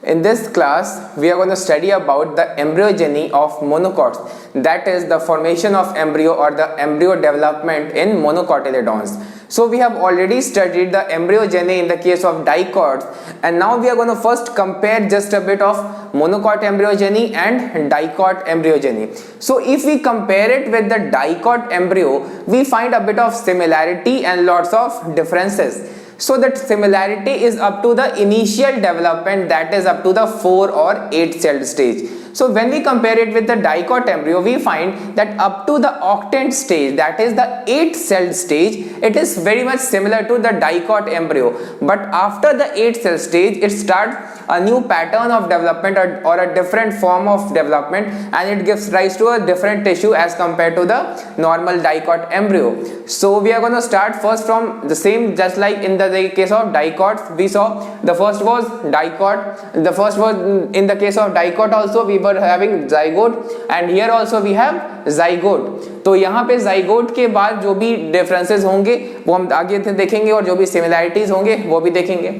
In this class, we are going to study about the embryogeny of monocots, that is the formation of embryo or the embryo development in monocotyledons. So we have already studied the embryogeny in the case of dicots, and now we are going to first compare just a bit of monocot embryogeny and dicot embryogeny. So if we compare it with the dicot embryo, we find a bit of similarity and lots of differences. So that similarity is up to the initial development, that is up to the 4 or 8 cell stage. So when we compare it with the dicot embryo, we find that up to the octant stage, that is the 8 cell stage, it is very much similar to the dicot embryo. But after the 8 cell stage, it starts a new pattern of development or a different form of development, and it gives rise to a different tissue as compared to the normal dicot embryo. So we are going to start first from the same, just like in the case of dicots, we saw the first was dicot, the first was in the case of dicot also we were having zygote, and here also we have zygote. तो यहाँ पे zygote के बाद जो भी differences होंगे वो हम आगे देखेंगे, और जो भी similarities होंगे वो भी देखेंगे.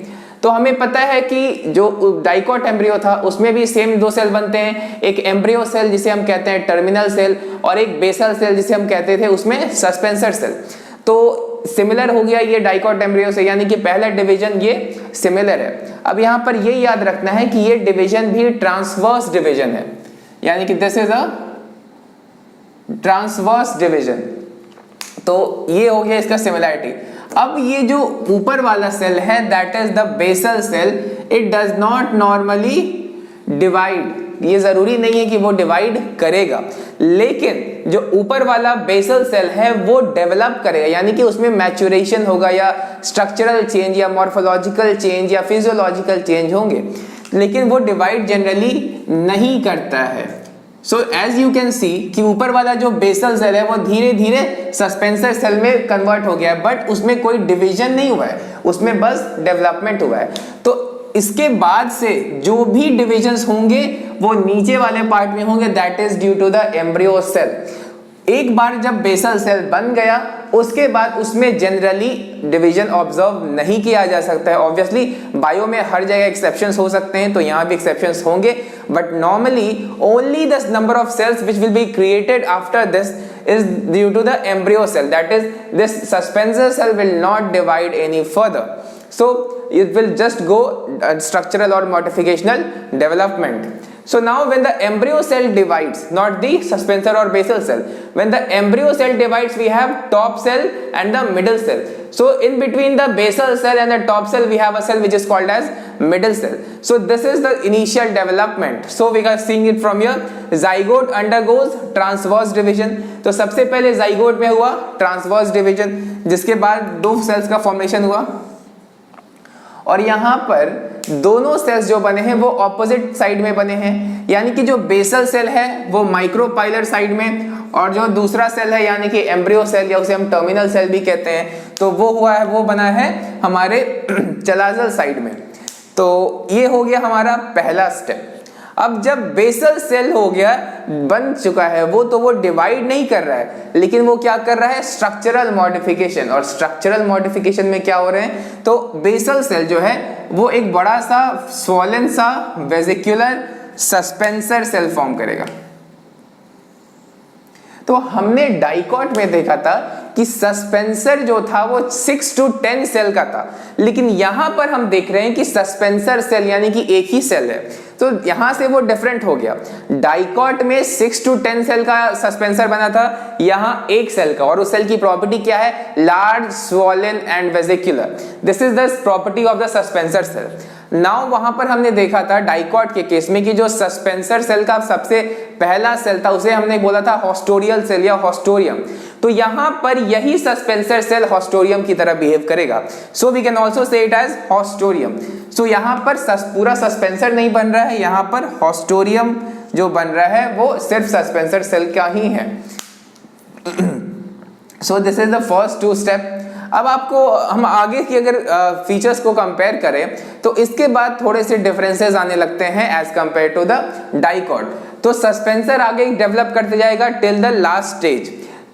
तो हमें पता है कि जो डाइकोट एम्ब्रियो था उसमें भी सेम 2 सेल बनते हैं, एक एम्ब्रियो सेल जिसे हम कहते हैं टर्मिनल सेल, और एक बेसल सेल जिसे हम कहते थे उसमें सस्पेंसर सेल. तो सिमिलर हो गया ये डाइकोट एम्ब्रियो से, यानी कि पहला डिवीजन ये सिमिलर है. अब यहाँ पर ये याद रखना है कि ये डिवीजन भी ट्रांसवर्स डिवीजन है, यानी कि this is a transverse division. तो ये हो गया इसका सिमिलरिटी. अब ये जो ऊपर वाला सेल है that is the basal cell, it does not normally divide. ये जरूरी नहीं है कि वो डिवाइड करेगा, लेकिन जो ऊपर वाला बेसल सेल है वो डेवलप करेगा, यानी कि उसमें मैच्योरेशन होगा या स्ट्रक्चरल चेंज या मॉर्फोलॉजिकल चेंज या फिजियोलॉजिकल चेंज होंगे, लेकिन वो डिवाइड जनरली नहीं करता है. So as you can see कि ऊपर वाला जो बेसल सेल है वो धीरे धीरे सस्पेंसर सेल में कन्वर्ट हो गया है, बट उसमें कोई डिवीजन नहीं हुआ है, उसमें बस डेवलपमेंट हुआ है. तो इसके बाद से जो भी डिविजन्स होंगे वो नीचे वाले पार्ट में होंगे, that is due to the embryo cell. एक बार जब बेसल सेल बन गया उसके बाद उसमें जनरली डिवीजन ऑब्जर्व नहीं किया जा सकता है. ऑब्वियसली बायो में हर जगह एक्सेप्शंस हो सकते हैं, तो यहाँ भी एक्सेप्शंस होंगे, but normally only the number of cells which will be created after this is due to the embryo cell, that is this suspensor cell will not divide any further, so it will just go structural or modificational development. So now when the embryo cell divides, not the suspensor or basal cell, when the embryo cell divides we have top cell and the middle cell. So in between the basal cell and the top cell we have a cell which is called as middle cell. So this is the initial development. So we are seeing it from here. Zygote undergoes transverse division. तो सबसे पहले zygote में हुआ transverse division, जिसके बाद 2 cells का formation हुआ, और यहाँ पर दोनों सेल्स जो बने हैं वो ऑपोजिट साइड में बने हैं, यानी कि जो बेसल सेल है वो माइक्रोपाइलर साइड में, और जो दूसरा सेल है यानी कि एम्ब्रियो सेल या उसे हम टर्मिनल सेल भी कहते हैं, तो वो हुआ है, वो बना है हमारे चलाजल साइड में. तो ये हो गया हमारा पहला स्टेप. अब जब बेसल सेल हो गया, बन चुका है वो डिवाइड नहीं कर रहा है, लेकिन वो क्या कर रहा है, स्ट्रक्चरल मॉडिफिकेशन. और स्ट्रक्चरल मॉडिफिकेशन में क्या हो रहे हैं, तो बेसल सेल जो है वो एक बड़ा सा स्वॉलन सा वेसिकुलर सस्पेंसर सेल फॉर्म करेगा. तो हमने डाइकोट में देखा था कि सस्पेंसर जो था वो 6 to 10 सेल का था, लेकिन यहां पर हम देख रहे हैं कि सस्पेंसर सेल यानी कि एक ही सेल है, तो यहां से वो डिफरेंट हो गया. डाइकोट में 6 to 10 सेल का सस्पेंसर बना था, यहां एक सेल का, और उस सेल की प्रॉपर्टी क्या है, large swollen and vesicular. This is the property of the suspensor cell. Now वहां पर हमने देखा था डाइकोट के केस में कि जो सस्पेंसर सेल का सबसे पहला सेल था उसे हमने बोला था हॉस्टोरियल सेल या हॉस्टोरियम. तो यहां पर यही सस्पेंसर सेल हॉस्टोरियम की तरह बिहेव करेगा. So we can also say it as haustorium. सो यहां पर पूरा सस्पेंसर नहीं बन रहा है, यहां पर हॉस्टोरियम जो बन रहा है वो सिर्फ सस्पेंसर सेल का ही है. सो this is the first 2 step. अब आपको हम आगे की अगर फीचर्स को कंपेयर करें तो इसके बाद थोड़े से डिफरेंसेस आने लगते हैं as compare to the dicot. तो सस्पेंसर आगे डेवलप करते जाएगा टिल द लास्ट स्टेज.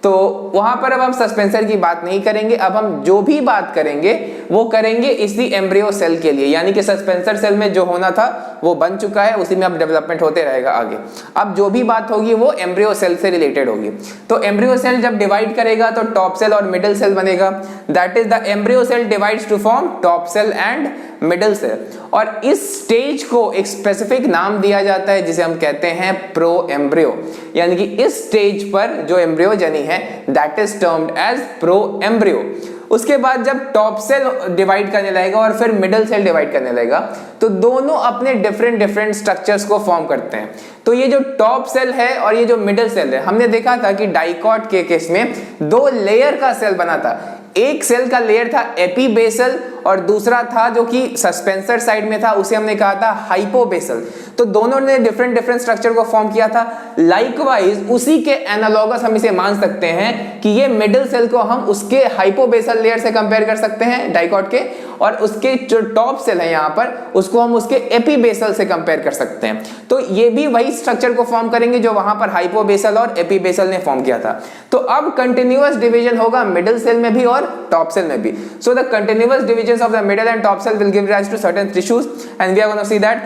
तो वहां पर अब हम सस्पेंसर की बात नहीं करेंगे, अब हम जो भी बात करेंगे वो करेंगे इसी एम्ब्रियो सेल के लिए, यानी कि सस्पेंसर सेल में जो होना था वो बन चुका है, उसी में अब डेवलपमेंट होते रहेगा आगे। अब जो भी बात होगी वो एम्ब्रियो सेल से रिलेटेड होगी। तो एम्ब्रियो सेल जब डिवाइड करेगा तो टॉप सेल और मिडिल सेल बनेगा, that is the embryo cell divides to form top cell and middle cell. और इस स्टेज को एक स्पेसिफिक नाम दिया जाता है जिसे हम कहते हैं प्रो एम्ब्रियो, यानी कि इस स्टेज पर जो एम्ब्रियोजेनी है that is termed as pro embryo. उसके बाद जब टॉप सेल डिवाइड करने लगेगा और फिर मिडिल सेल डिवाइड करने लगेगा तो दोनों अपने डिफरेंट स्ट्रक्चर्स को फॉर्म करते हैं। तो ये जो टॉप सेल है और ये जो मिडिल सेल है, हमने देखा था कि डाइकॉट के केस में दो लेयर का सेल बना था। एक सेल का लेयर था एपीबेसल और दूसरा था जो कि सस्पेंसर साइड में था, उसे हमने कहा था हाइपोबेसल। तो दोनों ने डिफरेंट स्ट्रक्चर को फॉर्म किया था। लाइकवाइज उसी के एनालॉगस हम इसे मान सकते हैं कि ये मिडिल सेल को हम उसके हाइपोबेसल लेयर से कंपेयर कर सकते हैं डाइकॉट के, और उसके जो टॉप सेल है यहाँ पर उसको हम उसके एपीबेसल से कंपेयर कर सकते हैं। तो ये भी वही स्ट्रक्चर को फॉर्म करेंगे जो वहां पर हाइपोबेसल और एपीबेसल ने फॉर्म किया था। तो अब कंटिन्यूअस डिवीजन होगा मिडिल सेल में भी और टॉप सेल में भी। So the continuous division of the middle and top cell will give rise to certain tissues and we are gonna see that.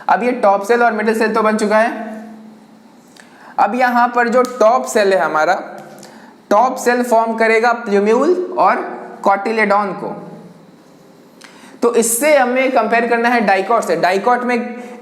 अब ये टॉप सेल और मिडिल सेल तो बन चुका है। अब यहां पर जो टॉप सेल है हमारा, टॉप सेल फॉर्म करेगा प्लूम्यूल और कॉटिलेडॉन को। तो इससे हमें कंपेयर करना है डाइकॉट से। डाइकॉट में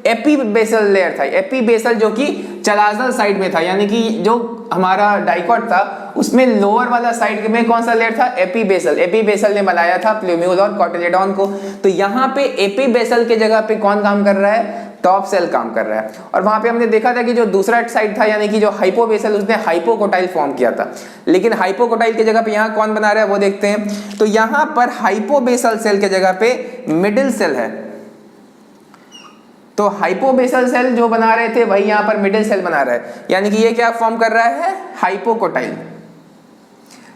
एपीबेसल लेयर था, एपीबेसल जो कि चलाजल साइड में था, यानी कि जो हमारा डाइकॉट था उसमें लोअर वाला साइड में कौन सा लेयर था, एपीबेसल। एपीबेसल ने बनाया था प्लूम्यूल और कॉटिलेडॉन को। तो यहाँ पे एपीबेसल के जगह पे कौन काम कर रहा है, टॉप सेल काम कर रहा है। और वहां पे हमने देखा था कि जो दूसरा साइड था यानी कि जो हाइपोबेसल, उसने हाइपोकोटाइल फॉर्म किया था, लेकिन हाइपोकोटाइल की जगह पे यहाँ कौन बना रहा है वो देखते हैं। तो यहाँ पर हाइपोबेसल सेल के जगह पे मिडिल सेल है, तो हाइपोबेसल सेल जो बना रहे थे वही यहाँ पर मिडिल सेल बना रहा है, यानी कि ये क्या फॉर्म कर रहा है, हाइपोकोटाइल।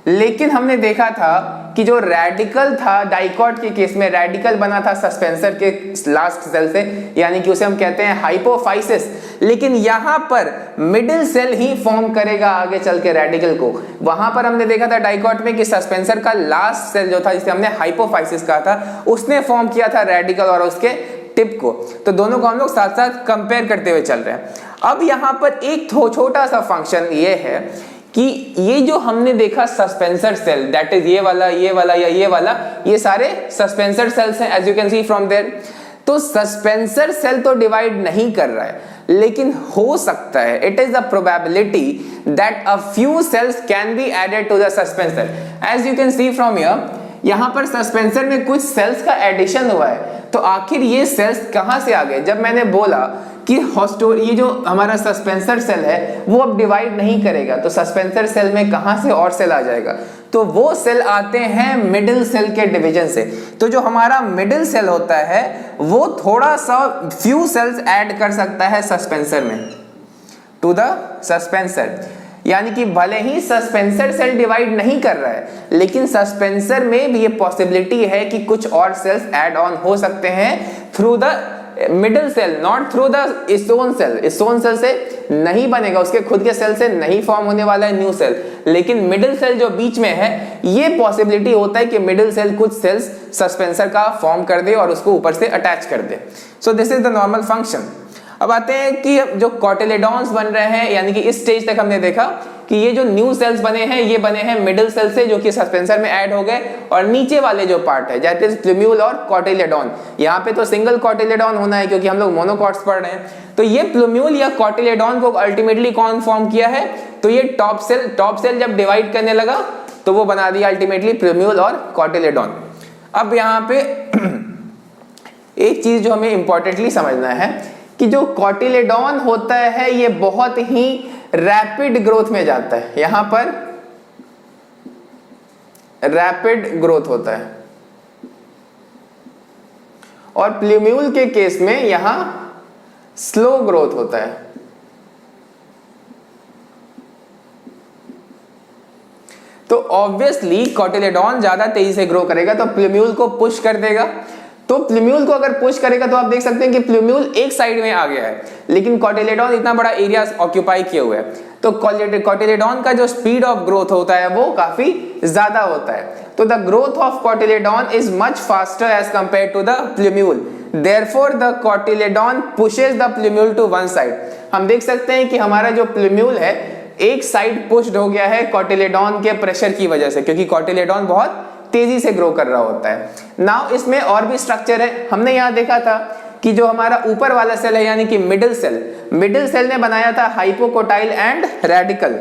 लेकिन हमने देखा था कि जो रेडिकल था डाइकॉट के केस में, रेडिकल बना था सस्पेंसर के लास्ट सेल से, यानी कि उसे हम कहते हैं हाइपोफाइसिस। लेकिन यहां पर मिडिल सेल ही फॉर्म करेगा आगे चल के रेडिकल को। वहां पर हमने देखा था डाइकॉट में कि सस्पेंसर का लास्ट सेल जो था जिसे हमने हाइपोफाइसिस कहा था, उसने फॉर्म किया था रेडिकल और उसके टिप को। तो दोनों को हम लोग साथ साथ कंपेयर करते हुए चल रहे हैं। अब यहां पर एक छोटा सा फंक्शन ये है कि ये जो हमने देखा सस्पेंसर सेल, दैट इज ये वाला, ये वाला या ये वाला, ये सारे सस्पेंसर सेल्स हैं as you can see from there. तो सस्पेंसर सेल तो डिवाइड नहीं कर रहा है, लेकिन हो सकता है, it is the probability that a few cells can be added to the suspensor. As you can see from here, यहां पर सस्पेंसर में कुछ सेल्स का एडिशन हुआ है। तो आखिर ये सेल्स कहां से आ गए? जब मैंने बोला कि ये जो हमारा सस्पेंसर सेल है वो अब डिवाइड नहीं करेगा, तो सस्पेंसर सेल में कहां से और सेल आ जाएगा? तो वो सेल आते हैं मिडिल सेल के डिवीजन से। तो जो हमारा मिडिल सेल होता है वो थोड़ा सा फ्यू सेल्स ऐड कर सकता है सस्पेंसर में, टू द सस्पेंसर। यानी कि भले ही सस्पेंसर सेल डिवाइड नहीं कर रहा है, लेकिन सस्पेंसर में भी ये पॉसिबिलिटी है कि कुछ और सेल्स ऐड ऑन हो सकते हैं through the middle cell, not through the इस्टोन सेल। इस्टोन सेल से नहीं बनेगा, उसके खुद के सेल से नहीं फॉर्म होने वाला है न्यू सेल, लेकिन मिडिल सेल जो बीच में है, ये पॉसिबिलिटी होता है कि मिडिल सेल कुछ सेल्स सस्पेंसर का फॉर्म कर दे और उसको ऊपर से अटैच कर दे। So this is the normal function. अब आते हैं कि जो कॉटिलेडॉन्स बन रहे हैं, यानी कि इस स्टेज तक हमने देखा कि ये जो न्यू सेल्स बने हैं ये बने हैं मिडिल सेल से, जो कि सस्पेंसर में ऐड हो गए, और नीचे वाले जो पार्ट है दैट इज प्लूम्यूल और कॉटिलेडॉन। यहाँ पे तो सिंगल कॉटिलेडॉन होना है क्योंकि हम लोग मोनोकॉट्स पढ़ रहे हैं। तो ये प्लूम्यूल या कॉटिलेडॉन को अल्टीमेटली कौन फॉर्म किया है? तो ये टॉप सेल जब डिवाइड करने लगा तो वो बना दिया अल्टीमेटली प्लूम्यूल और कॉटिलेडॉन। अब यहाँ पे एक चीज जो हमें इंपॉर्टेंटली समझना है कि जो कॉटिलेडॉन होता है ये बहुत ही रैपिड ग्रोथ में जाता है, यहां पर रैपिड ग्रोथ होता है, और प्लूम्यूल के केस में यहां स्लो ग्रोथ होता है। तो ऑब्वियसली कॉटिलेडॉन ज्यादा तेजी से ग्रो करेगा तो प्लूम्यूल को पुश कर देगा। तो प्लूम्यूल को अगर पुश करेगा तो आप देख सकते हैं कि प्लूम्यूल एक साइड में आ गया है, लेकिन कॉटिलेडॉन इतना बड़ा एरिया ऑक्यूपाई किए हुए है। तो कोटिलेडॉन का जो स्पीड ऑफ ग्रोथ होता है वो काफी ज्यादा होता है। तो the growth of cotyledon is much faster as compare to the plumule, therefore the cotyledon pushes the plumule to one side. हम देख सकते हैं कि हमारा जो प्लूम्यूल है एक साइड पुश्ड हो गया है कोटिलेडॉन के प्रेशर की वजह से, क्योंकि कोटिलेडॉन बहुत तेजी से ग्रो कर रहा होता है। नाउ इसमें और भी स्ट्रक्चर है। हमने यहाँ देखा था कि जो हमारा ऊपर वाला सेल है यानी कि मिडिल सेल ने बनाया था हाइपोकोटाइल एंड रेडिकल।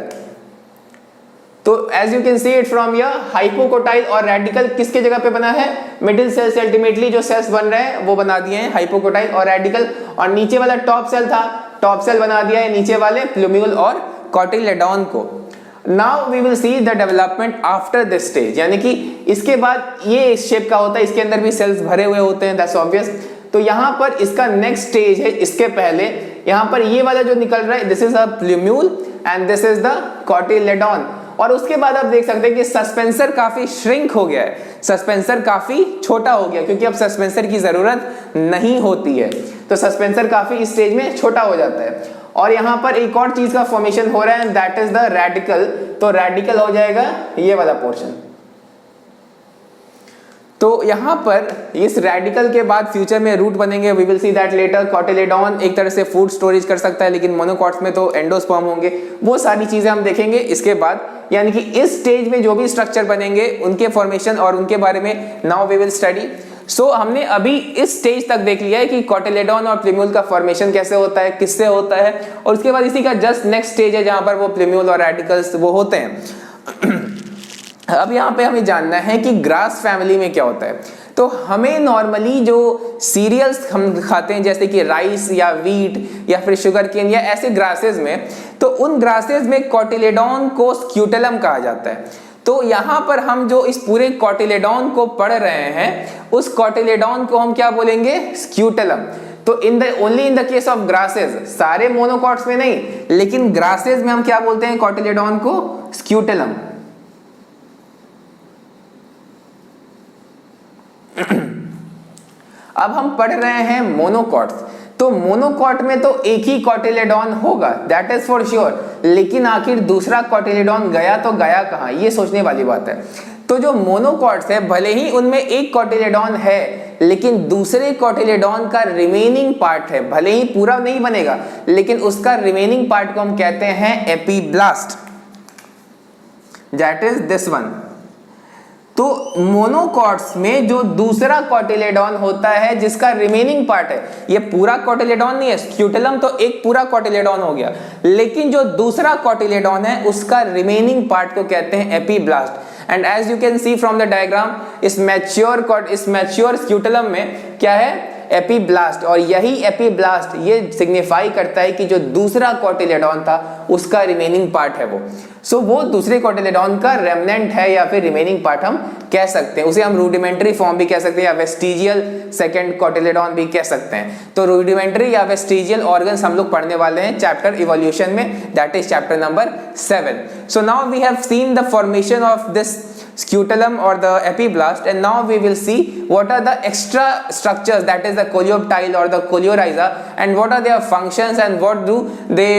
तो as you can see it from here, hypocotyl और रेडिकल किसके जगह पे बना है? मिडिल सेल से अल्टीमेटली जो सेल्स बन रहे हैं वो बना दिए हैं हाइपोकोटाइल और रेडिकल, और नीचे वाला टॉप सेल था, टॉप सेल बना दिया है नीचे वाले प्लूम्यूल और कोटिलेडॉन को। Now we will see the development after this stage, यानी कि इसके बाद ये इस शेप का होता है, इसके अंदर भी सेल्स भरे हुए होते हैं, दैट्स ऑब्वियस। तो यहाँ पर इसका नेक्स्ट स्टेज है, इसके पहले यहाँ पर ये वाला जो निकल रहा है, this is a plumule and this is the cotyledon. और उसके बाद आप देख सकते हैं कि सस्पेंसर काफी श्रिंक हो गया है, सस्पेंसर काफी छोटा हो गया, क्योंकि अब सस्पेंसर की जरूरत नहीं होती है, तो सस्पेंसर काफी इस स्टेज में छोटा हो जाता है। और यहाँ पर एक और चीज का फॉर्मेशन हो रहा है, दैट इज द रेडिकल। तो रेडिकल हो जाएगा ये वाला पोर्शन। तो यहाँ पर इस रेडिकल के बाद फ्यूचर में रूट बनेंगे, we will see that later. Cotyledon एक तरह से फूड स्टोरेज कर सकता है, लेकिन मोनोकॉट्स में तो एंडोस्पर्म होंगे, वो सारी चीजें हम देखेंगे इसके बाद। यानी कि इस स्टेज में जो भी स्ट्रक्चर बनेंगे उनके फॉर्मेशन और उनके बारे में नाउ वी विल स्टडी। सो हमने अभी इस स्टेज तक देख लिया है कि कोटिलेडॉन और प्लूम्यूल का फॉर्मेशन कैसे होता है, किससे होता है, और उसके बाद इसी का जस्ट नेक्स्ट स्टेज है जहां पर वो प्लूम्यूल और रेडिकल्स वो होते हैं। अब यहाँ पे हमें जानना है कि ग्रास फैमिली में क्या होता है। तो हमें नॉर्मली जो सीरियल्स हम खाते हैं जैसे कि राइस या वीट या फिर शुगर केन या ऐसे ग्रासेस में, तो उन ग्रासेस में कोटिलेडॉन को स्क्यूटेलम कहा जाता है। तो यहाँ पर हम जो इस पूरे कोटिलेडॉन को पढ़ रहे हैं, उस कोटिलेडॉन को हम क्या बोलेंगे? स्क्यूटेलम। तो only in the case of grasses, सारे मोनोकॉट्स में नहीं, लेकिन ग्रासेस में हम क्या बोलते हैं कोटिलेडॉन को? स्क्यूटेलम। अब हम पढ़ रहे हैं मोनोकॉट्स, तो मोनोकॉट में तो एक ही कोटिलेडॉन होगा, दैट इज फॉर श्योर, लेकिन आखिर दूसरा कोटिलेडॉन गया तो गया कहां, ये सोचने वाली बात है। तो जो मोनोकॉट्स है भले ही उनमें एक कोटिलेडॉन है, लेकिन दूसरे कोटिलेडॉन का रिमेनिंग पार्ट है, भले ही पूरा नहीं बनेगा, लेकिन उसका रिमेनिंग पार्ट को हम कहते हैं epiblast, that is this one. तो मोनोकॉट्स में जो दूसरा कोटिलेडॉन होता है जिसका रिमेनिंग पार्ट है, ये पूरा कोटिलेडॉन नहीं है, स्क्यूटेलम तो एक पूरा कोटिलेडॉन हो गया, लेकिन जो दूसरा कोटिलेडॉन है उसका रिमेनिंग पार्ट को कहते हैं epiblast. And as you can see from the diagram, इस मैच्योर स्क्यूटेलम में क्या है? एपीब्लास्ट। और यही एपीब्लास्ट ये सिग्निफाई करता है कि जो दूसरा कोटिलेडॉन था उसका रिमेनिंग पार्ट है वो। सो वो दूसरे कोटिलेडॉन का रेमनेंट है या फिर रिमेनिंग पार्ट हम कह सकते हैं, उसे हम रूडिमेंट्री फॉर्म भी कह सकते हैं या वेस्टिजियल सेकंड कोटिलेडॉन भी कह सकते हैं। तो रूडिमेंट्री या वेस्टिजियल ऑर्गन्स हम लोग पढ़ने वाले हैं चैप्टर इवोल्यूशन में, that is chapter number 7। So now we have seen the formation of this scutellum or the epiblast, and now we will see what are the extra structures, that is the coleoptile or the coleorhiza, and what are their functions and what do they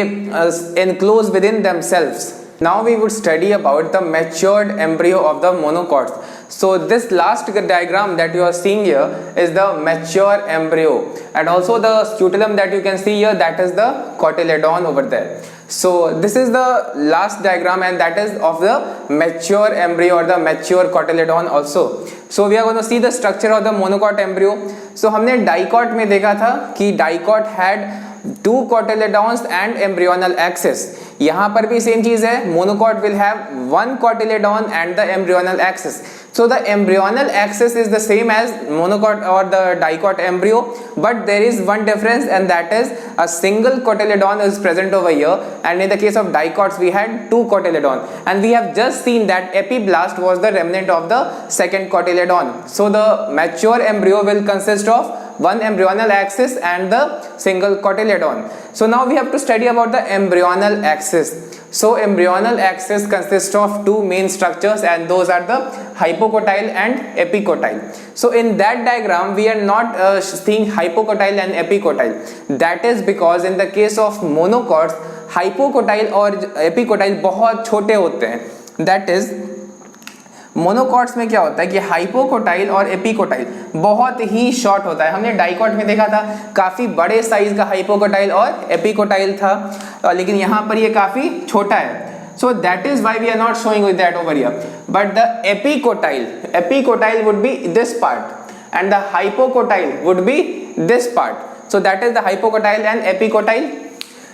enclose within themselves. Now we would study about the matured embryo of the monocots. So this last diagram that you are seeing here is the mature embryo, and also the scutellum that you can see here, that is the cotyledon over there. So this is the last diagram and that is of the mature embryo or the mature cotyledon also. So we are going to see the structure of the monocot embryo. So हमने dicot में देखा था कि dicot had 2 cotyledons and embryonal axis. यहाँ पर भी same चीज है, monocot will have 1 cotyledon and the embryonal axis. So the embryonal axis is the same as monocot or the dicot embryo, but there is one difference, and that is a single cotyledon is present over here, and in the case of dicots we had 2 cotyledon, and we have just seen that epiblast was the remnant of the second cotyledon. So the mature embryo will consist of 1 embryonal axis and the single cotyledon. So now we have to study about the embryonal axis. So embryonal axis consists of 2 main structures, and those are the hypocotyle and epicotyle. So in that diagram we are not seeing hypocotyle and epicotyle. That is because in the case of monocots, hypocotyl और epicotyl बहुत छोटे होते हैं। That is monocots में क्या होता है कि हाइपोकोटाइल और एपिकोटाइल बहुत ही शॉर्ट होता है। हमने डाइकॉट में देखा था काफी बड़े साइज का हाइपोकोटाइल और एपिकोटाइल था, लेकिन यहाँ पर ये काफी छोटा है। So that is why we are not showing with that over here. But the epicotyle would be this part, and the hypocotyle would be this part. So that is the hypocotyle and epicotyle.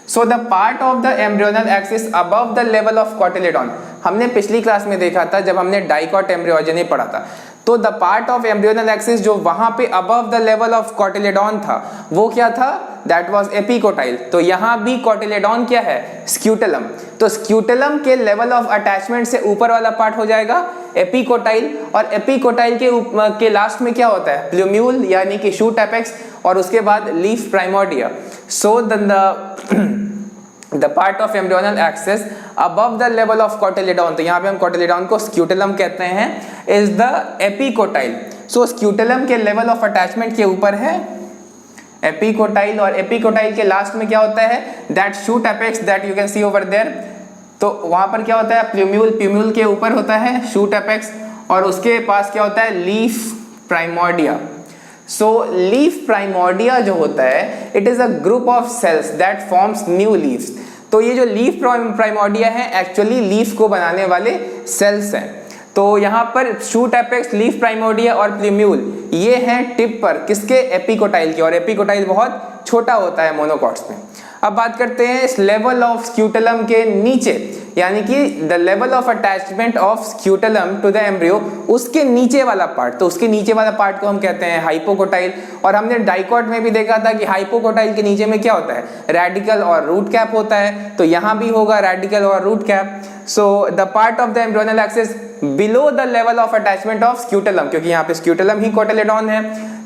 So the part of the embryonal axis above the level of cotyledon. हमने पिछली class में देखा था जब हमने dicot embryogeny पढ़ा था, तो the part of embryonal axis जो वहां पे above the level of cotyledon था वो क्या था, दैट वाज एपिकोटाइल। तो यहाँ भी कॉटिलेडॉन क्या है, स्क्यूटेलम। तो स्क्यूटेलम के लेवल ऑफ अटैचमेंट से ऊपर वाला पार्ट हो जाएगा एपिकोटाइल, और एपिकोटाइल के लास्ट में क्या होता है, प्लूम्यूल यानी कि शूट एपेक्स, और उसके बाद leaf primordia. So the part of embryonal axis above the level of cotyledon, तो यहाँ पे हम cotyledon को स्क्यूटेलम कहते हैं, is the epicotyle. So scutellum के level of attachment के ऊपर है एपिकोटाइल, और एपिकोटाइल के लास्ट में क्या होता है, that shoot apex that you can see over there. तो वहां पर क्या होता है, प्लूम्यूल के ऊपर होता है शूट एपेक्स, और उसके पास क्या होता है, leaf primordia. So leaf primordia जो होता है, it is a group of cells that forms new leaves. तो ये जो लीफ प्राइमोर्डिया है एक्चुअली लीफ को बनाने वाले सेल्स हैं। तो यहाँ पर शूट एपेक्स, लीफ प्राइमोर्डिया और प्लूम्यूल ये हैं टिप पर किसके, एपिकोटाइल के, और एपिकोटाइल बहुत छोटा होता है मोनोकॉट्स में। अब बात करते हैं इस लेवल ऑफ स्क्यूटेलम के नीचे, यानी कि the level of attachment of scutellum to the embryo, उसके नीचे वाला पार्ट। तो उसके नीचे वाला पार्ट को हम कहते हैं हाइपोकोटाइल, और हमने डाइकॉट में भी देखा था कि हाइपोकोटाइल के नीचे में क्या होता है, रेडिकल और रूट कैप होता है। तो यहाँ भी होगा रेडिकल और root cap. So the part of the embryonal axis below the level of attachment of scutellum, क्योंकि यहाँ पे स्क्यूटेलम ही कोटिलेडॉन है,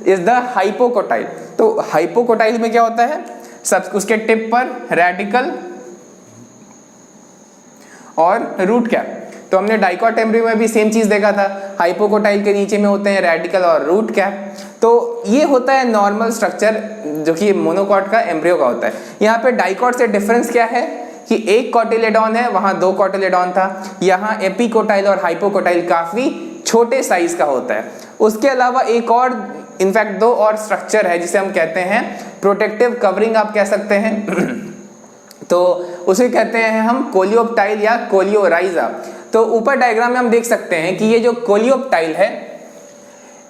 इज द हाइपोकोटाइल। तो हाइपोकोटाइल में क्या होता है, सब उसके टिप पर रेडिकल और रूट कैप। तो हमने डाइकॉट एम्ब्रियो में भी सेम चीज देखा था, हाइपोकोटाइल के नीचे में होते हैं रेडिकल और रूट कैप। तो ये होता है नॉर्मल स्ट्रक्चर जो कि मोनोकॉट का एम्ब्रियो का होता है। यहाँ पे डाइकॉट से डिफरेंस क्या है कि एक कॉटिलेडॉन है, वहां दो कॉटिलेडॉन था, यहाँ एपिकोटाइल और हाइपोकोटाइल काफी छोटे साइज का होता है। उसके अलावा एक और, इनफैक्ट दो और स्ट्रक्चर है जिसे हम कहते हैं प्रोटेक्टिव कवरिंग, आप कह सकते हैं। तो उसे कहते हैं हम कोलियोप्टाइल या कोलियोराइजा। तो ऊपर डायग्राम में हम देख सकते हैं कि ये जो कोलियोप्टाइल है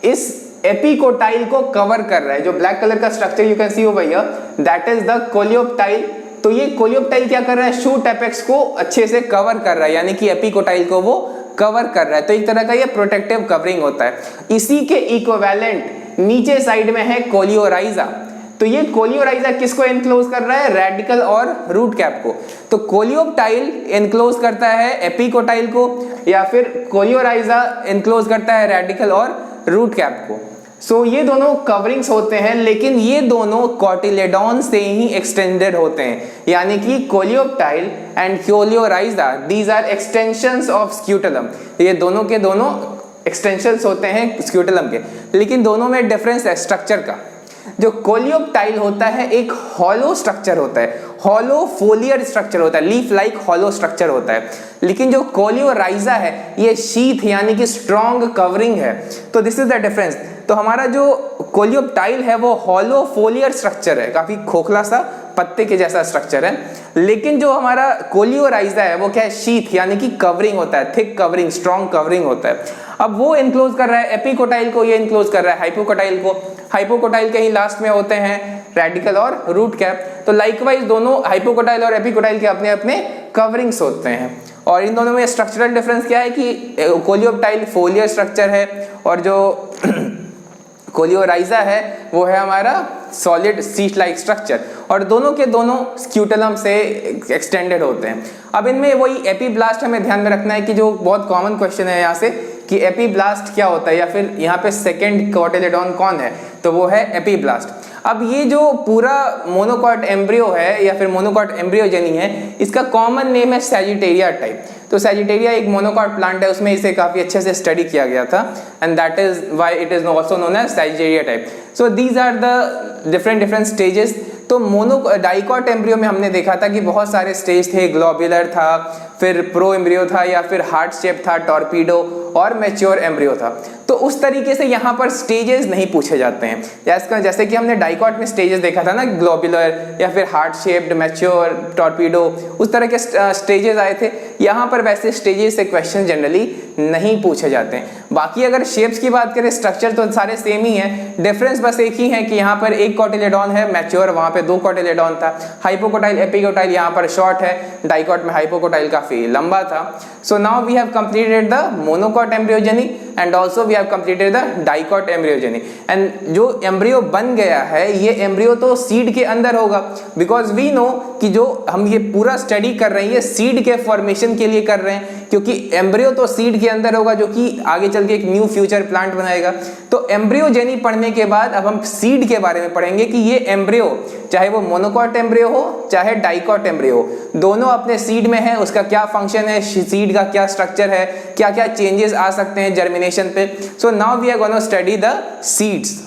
इस एपिकोटाइल को कवर कर रहा है। जो ब्लैक कलर का structure you can C over here, that is the coleoptile. तो ये कोलियोप्टाइल क्या कर रहा है, शूट एपेक्स को अच्छे से कवर कर रहा है, यानी कि एपिकोटाइल को वो कवर कर रहा है। तो एक तरह का ये प्रोटेक्टिव कवरिंग होता है। इसी के इक्विवेलेंट नीचे साइड में है कोलियोराइजा। तो ये कोलियोराइजा किसको एनक्लोज कर रहा है, रेडिकल और रूट कैप को। तो कोलियोप्टाइल एनक्लोज करता है एपिकोटाइल को, या फिर कोलियोराइजा एनक्लोज करता है रेडिकल और रूट कैप को। सो ये दोनों कवरिंग्स होते हैं, लेकिन ये दोनों कॉटिलेडॉन से ही एक्सटेंडेड होते हैं, यानी कि coleoptile and coleorhiza these are extensions of scutellum. ये दोनों के दोनों एक्सटेंशंस होते हैं स्क्यूटेलम के, लेकिन दोनों में डिफरेंस है स्ट्रक्चर का। जो कोलियोप्टाइल होता है एक हॉलो स्ट्रक्चर होता है, हॉलो फोलियर स्ट्रक्चर होता है, लीफ लाइक हॉलो स्ट्रक्चर होता है। लेकिन जो कोलियोराइजा है ये शीथ यानी कि स्ट्रॉन्ग कवरिंग है। तो दिस इज द डिफरेंस। तो हमारा जो कोलियोप्टाइल है वो हॉलो फोलियर स्ट्रक्चर है, काफी खोखला सा पत्ते के जैसा स्ट्रक्चर है। लेकिन जो हमारा कोलियोराइजा है वो क्या है, शीथ यानी कि कवरिंग होता है, थिक कवरिंग, स्ट्रॉन्ग कवरिंग होता है। अब वो एनक्लोज कर रहा है एपिकोटाइल को, ये एनक्लोज कर रहा है हाइपोकोटाइल को। हाइपोकोटाइल के ही लास्ट में होते हैं रेडिकल और रूट कैप। तो लाइकवाइज दोनों हाइपोकोटाइल और एपिकोटाइल के अपने अपने कवरिंग्स होते हैं। और इन दोनों में स्ट्रक्चरल डिफरेंस क्या है कि कोलियोप्टाइल फोलियर स्ट्रक्चर है और जो कोलियोराइजा है वो है हमारा सॉलिड शीट लाइक स्ट्रक्चर, और दोनों के दोनों स्क्यूटेलम से एक्सटेंडेड होते हैं। अब इनमें वही एपीब्लास्ट हमें ध्यान में रखना है कि जो बहुत कॉमन क्वेश्चन है यहाँ से कि एपीब्लास्ट क्या होता है, या फिर यहाँ पे सेकेंड कोटिलेडॉन कौन है, तो वो है एपीब्लास्ट। अब ये जो पूरा मोनोकॉट एम्ब्रियो है या फिर मोनोकॉट एम्ब्रियोजेनी है, इसका कॉमन नेम है सैजिटेरिया टाइप। तो सैजिटेरिया एक मोनोकॉट प्लांट है, उसमें इसे काफी अच्छे से स्टडी किया गया था, and that is why it is also known as sagittaria type. So these are the different stages तो डाइकॉट एम्ब्रियो में हमने देखा था कि बहुत सारे स्टेज थे, ग्लोब्यूलर था, फिर प्रो एम्ब्रियो था, या फिर हार्ट शेप था, टॉर्पीडो और मैच्योर एम्ब्रियो था। तो उस तरीके से यहाँ पर स्टेजेस नहीं पूछे जाते हैं। जैसे कि हमने डाइकॉट में स्टेजेस देखा था ना, ग्लोब्यूलर या फिर हार्ट शेप्ड, मैच्योर, टॉर्पीडो, उस तरह के स्टेजेस आए थे। यहाँ पर वैसे स्टेजेस से क्वेश्चन जनरली नहीं पूछे जाते हैं। बाकी अगर शेप्स की बात करें, स्ट्रक्चर तो सारे सेम ही है, डिफरेंस बस एक ही है कि यहाँ पर एक कोटिलेडॉन है, मैच्योर वहाँ पे 2 कोटिलेडॉन था, हाइपोकोटाइल एपिकोटाइल यहाँ पर शॉर्ट है, डाइकॉट में हाइपोकोटाइल काफी लंबा था। So now we have completed the monocot embryogeny and also we have completed the dicot embryogeny। and जो एम्ब्रियो बन गया है, ये एम्ब्रियो तो सीड के अंदर होगा, बिकॉज वी नो कि जो हम ये पूरा स्टडी कर रहे हैं ये सीड के फॉर्मेशन के लिए कर रहे हैं, क्योंकि एम्ब्रियो तो सीड के अंदर होगा जो कि आगे चल के एक न्यू फ्यूचर प्लांट बनाएगा। तो एम्ब्रियोजेनी पढ़ने के बाद अब हम सीड के बारे में पढ़ेंगे कि ये एम्ब्रियो, चाहे वो मोनोकॉट एम्ब्रियो हो चाहे डाइकॉट एम्ब्रियो हो, दोनों अपने सीड में है, उसका क्या फंक्शन है, सीड का क्या स्ट्रक्चर है, क्या क्या चेंजेस आ सकते हैं जर्मिनेशन पे। So now we are gonna study the seeds.